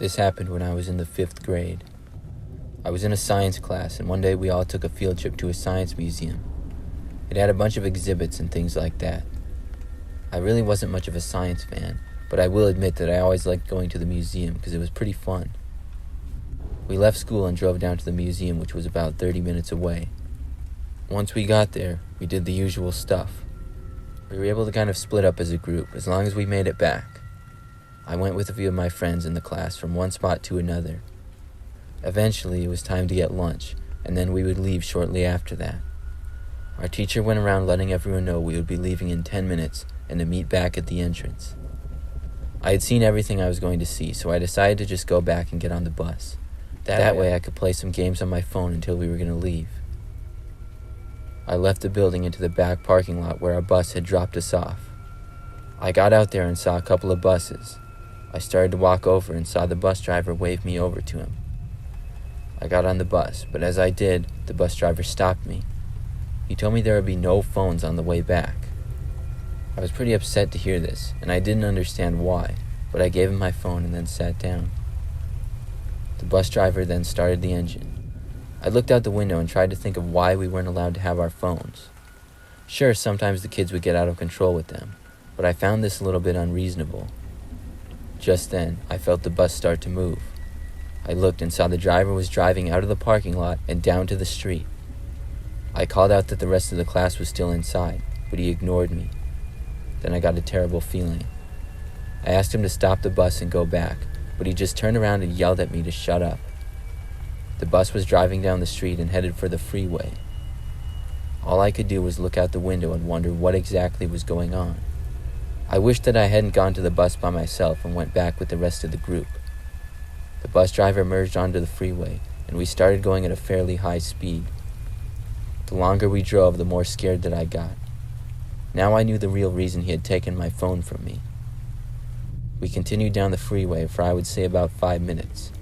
This happened when I was in the 5th grade. I was in a science class, and one day we all took a field trip to a science museum. It had a bunch of exhibits and things like that. I really wasn't much of a science fan, but I will admit that I always liked going to the museum because it was pretty fun. We left school and drove down to the museum, which was about 30 minutes away. Once we got there, we did the usual stuff. We were able to kind of split up as a group, as long as we made it back. I went with a few of my friends in the class from one spot to another. Eventually, it was time to get lunch, and then we would leave shortly after that. Our teacher went around letting everyone know we would be leaving in 10 minutes and to meet back at the entrance. I had seen everything I was going to see, so I decided to just go back and get on the bus. That way I could play some games on my phone until we were going to leave. I left the building into the back parking lot where our bus had dropped us off. I got out there and saw a couple of buses. I started to walk over and saw the bus driver wave me over to him. I got on the bus, but as I did, the bus driver stopped me. He told me there would be no phones on the way back. I was pretty upset to hear this, and I didn't understand why, but I gave him my phone and then sat down. The bus driver then started the engine. I looked out the window and tried to think of why we weren't allowed to have our phones. Sure, sometimes the kids would get out of control with them, but I found this a little bit unreasonable. Just then, I felt the bus start to move. I looked and saw the driver was driving out of the parking lot and down to the street. I called out that the rest of the class was still inside, but he ignored me. Then I got a terrible feeling. I asked him to stop the bus and go back, but he just turned around and yelled at me to shut up. The bus was driving down the street and headed for the freeway. All I could do was look out the window and wonder what exactly was going on. I wished that I hadn't gone to the bus by myself and went back with the rest of the group. The bus driver merged onto the freeway, and we started going at a fairly high speed. The longer we drove, the more scared that I got. Now I knew the real reason he had taken my phone from me. We continued down the freeway for I would say about 5 minutes.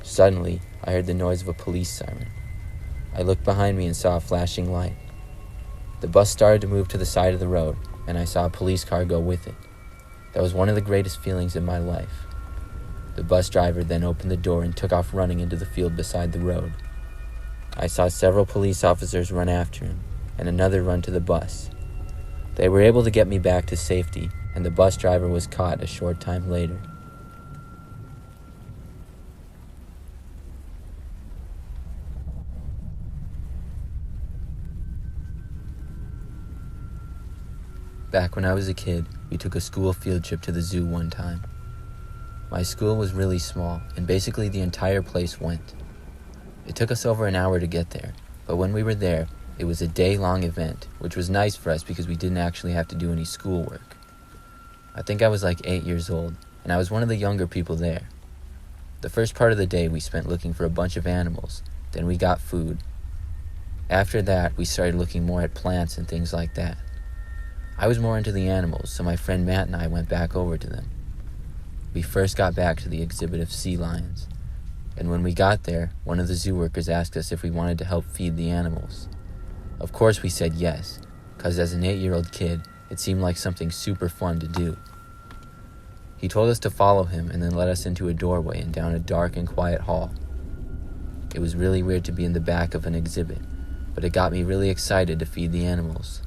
Suddenly, I heard the noise of a police siren. I looked behind me and saw a flashing light. The bus started to move to the side of the road, and I saw a police car go with it. That was one of the greatest feelings in my life. The bus driver then opened the door and took off running into the field beside the road. I saw several police officers run after him, and another run to the bus. They were able to get me back to safety, and the bus driver was caught a short time later. Back when I was a kid, we took a school field trip to the zoo one time. My school was really small, and basically the entire place went. It took us over an hour to get there, but when we were there, it was a day-long event, which was nice for us because we didn't actually have to do any schoolwork. I think I was like 8 years old, and I was one of the younger people there. The first part of the day we spent looking for a bunch of animals, then we got food. After that, we started looking more at plants and things like that. I was more into the animals, so my friend Matt and I went back over to them. We first got back to the exhibit of sea lions, and when we got there, one of the zoo workers asked us if we wanted to help feed the animals. Of course we said yes, because as an 8-year-old kid, it seemed like something super fun to do. He told us to follow him and then led us into a doorway and down a dark and quiet hall. It was really weird to be in the back of an exhibit, but it got me really excited to feed the animals.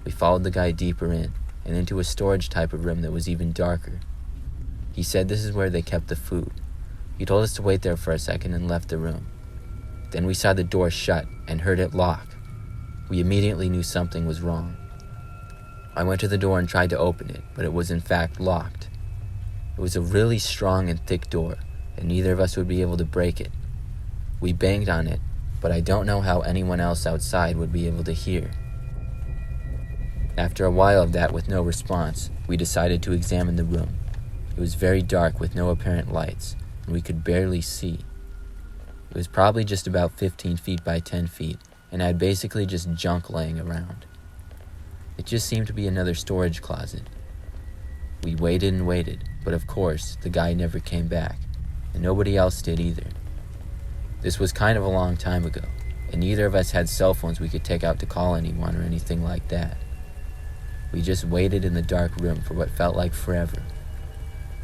We followed the guy deeper in, and into a storage type of room that was even darker. He said this is where they kept the food. He told us to wait there for a second and left the room. Then we saw the door shut and heard it lock. We immediately knew something was wrong. I went to the door and tried to open it, but it was in fact locked. It was a really strong and thick door, and neither of us would be able to break it. We banged on it, but I don't know how anyone else outside would be able to hear. After a while of that with no response, we decided to examine the room. It was very dark with no apparent lights, and we could barely see. It was probably just about 15 feet by 10 feet, and had basically just junk laying around. It just seemed to be another storage closet. We waited and waited, but of course, the guy never came back, and nobody else did either. This was kind of a long time ago, and neither of us had cell phones we could take out to call anyone or anything like that. We just waited in the dark room for what felt like forever.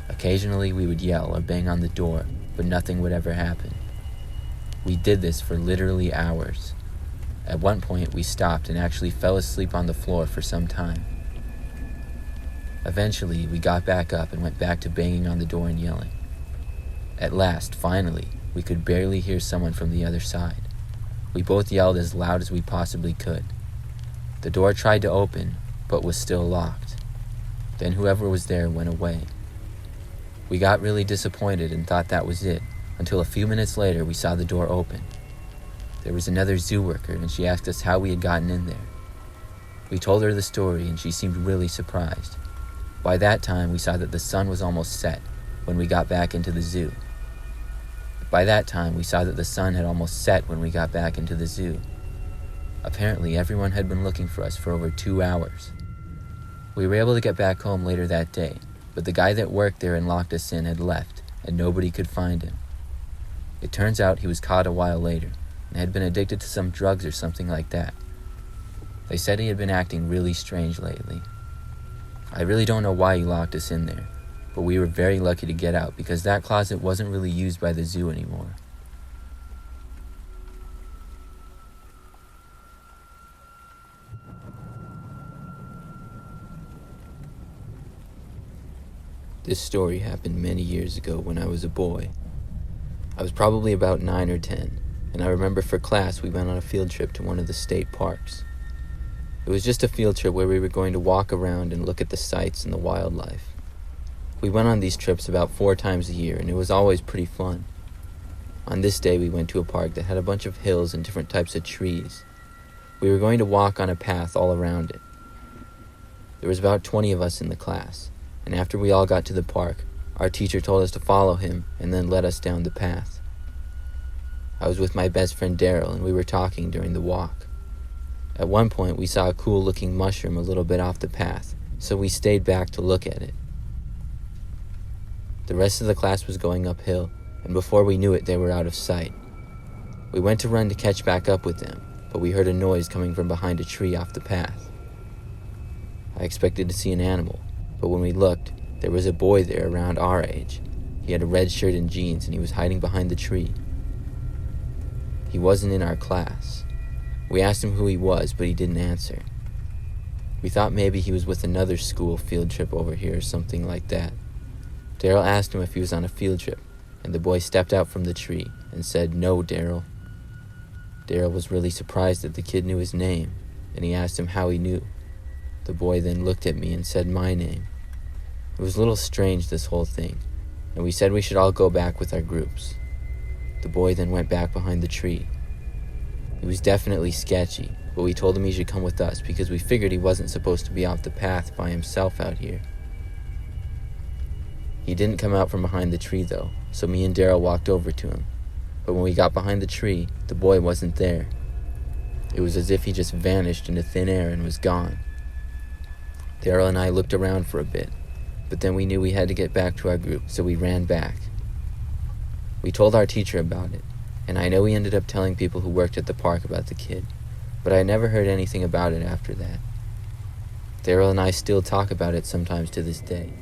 Occasionally we would yell or bang on the door, but nothing would ever happen. We did this for literally hours. At one point we stopped and actually fell asleep on the floor for some time. Eventually we got back up and went back to banging on the door and yelling. At last, finally, we could barely hear someone from the other side. We both yelled as loud as we possibly could. The door tried to open, but was still locked. Then whoever was there went away. We got really disappointed and thought that was it, until a few minutes later we saw the door open. There was another zoo worker and she asked us how we had gotten in there. We told her the story and she seemed really surprised. By that time we saw that the sun was almost set when we got back into the zoo. Apparently everyone had been looking for us for over 2 hours. We were able to get back home later that day, but the guy that worked there and locked us in had left and nobody could find him. It turns out he was caught a while later and had been addicted to some drugs or something like that. They said he had been acting really strange lately. I really don't know why he locked us in there, but we were very lucky to get out because that closet wasn't really used by the zoo anymore. This story happened many years ago when I was a boy. I was probably about 9 or 10, and I remember for class we went on a field trip to one of the state parks. It was just a field trip where we were going to walk around and look at the sights and the wildlife. We went on these trips about 4 times a year, and it was always pretty fun. On this day, we went to a park that had a bunch of hills and different types of trees. We were going to walk on a path all around it. There was about 20 of us in the class, and after we all got to the park, our teacher told us to follow him and then led us down the path. I was with my best friend Daryl, and we were talking during the walk. At one point, we saw a cool-looking mushroom a little bit off the path, so we stayed back to look at it. The rest of the class was going uphill, and before we knew it, they were out of sight. We went to run to catch back up with them, but we heard a noise coming from behind a tree off the path. I expected to see an animal, but when we looked, there was a boy there around our age. He had a red shirt and jeans, and he was hiding behind the tree. He wasn't in our class. We asked him who he was, but he didn't answer. We thought maybe he was with another school field trip over here or something like that. Daryl asked him if he was on a field trip, and the boy stepped out from the tree and said, "No, Daryl." Daryl was really surprised that the kid knew his name, and he asked him how he knew. The boy then looked at me and said my name. It was a little strange, this whole thing, and we said we should all go back with our groups. The boy then went back behind the tree. He was definitely sketchy, but we told him he should come with us because we figured he wasn't supposed to be off the path by himself out here. He didn't come out from behind the tree though, so me and Daryl walked over to him. But when we got behind the tree, the boy wasn't there. It was as if he just vanished into thin air and was gone. Daryl and I looked around for a bit, but then we knew we had to get back to our group, so we ran back. We told our teacher about it, and I know we ended up telling people who worked at the park about the kid, but I never heard anything about it after that. Daryl and I still talk about it sometimes to this day.